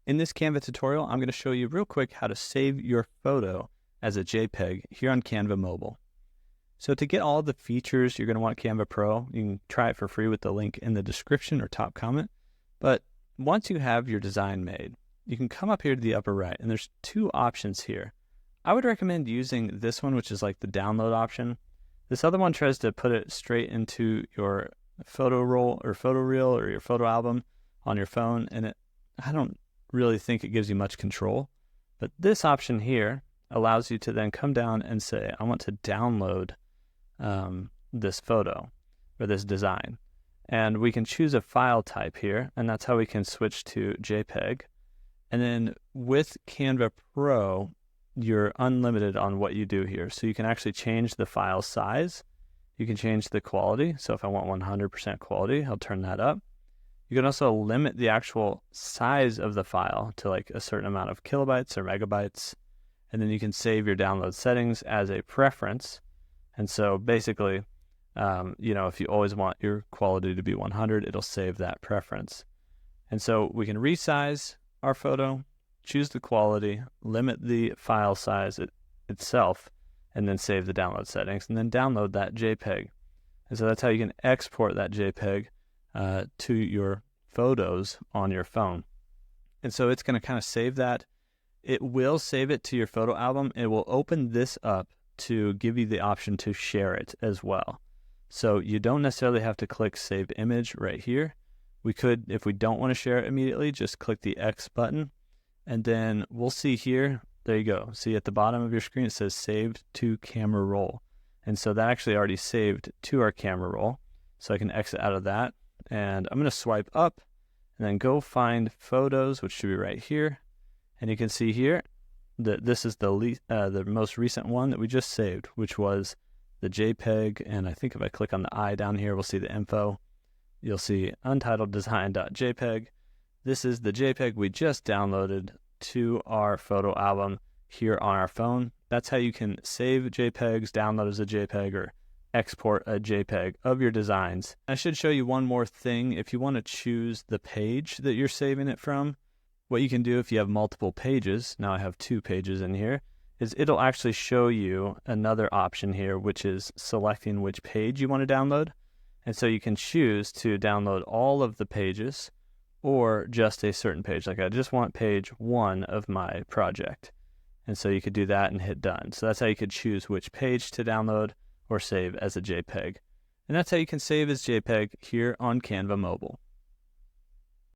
In this Canva tutorial, I'm going to show you real quick how to save your photo as a JPEG here on Canva Mobile. So to get all the features you're going to want Canva Pro, you can try it for free with the link in the description or top comment. But once you have your design made, you can come up here to the upper right, and there's two options here. I would recommend using this one, which is like the download option. This other one tries to put it straight into your photo roll or photo reel or your photo album on your phone, and I don't really think it gives you much control. But this option here allows you to then come down and say, I want to download this photo or this design. And we can choose a file type here, and that's how we can switch to JPEG. And then with Canva Pro, you're unlimited on what you do here. So you can actually change the file size. You can change the quality. So if I want 100% quality, I'll turn that up. You can also limit the actual size of the file to like a certain amount of kilobytes or megabytes. And then you can save your download settings as a preference. And so basically, if you always want your quality to be 100, it'll save that preference. And so we can resize our photo, choose the quality, limit the file size itself, and then save the download settings, and then download that JPEG. And so that's how you can export that JPEG to your photos on your phone. And so it's going to kind of save that. It will save it to your photo album. It will open this up to give you the option to share it as well. So you don't necessarily have to click Save Image right here. We could, if we don't want to share it immediately, just click the X button. And then we'll see here, there you go. See at the bottom of your screen, it says Saved to Camera Roll. And so that actually already saved to our camera roll. So I can exit out of that. And I'm going to swipe up and then go find Photos, which should be right here. And you can see here that this is the most recent one that we just saved, which was the JPEG. And I think if I click on the I down here, we'll see the info. You'll see untitled design.jpg. This is the JPEG we just downloaded to our photo album here on our phone. That's how you can save JPEGs, download as a JPEG, or export a JPEG of your designs. I should show you one more thing. If you want to choose the page that you're saving it from, what you can do if you have multiple pages, now I have 2 pages in here, is it'll actually show you another option here, which is selecting which page you want to download. And so you can choose to download all of the pages or just a certain page. Like I just want page 1 of my project. And so you could do that and hit done. So that's how you could choose which page to download or save as a JPEG. And that's how you can save as JPEG here on Canva Mobile.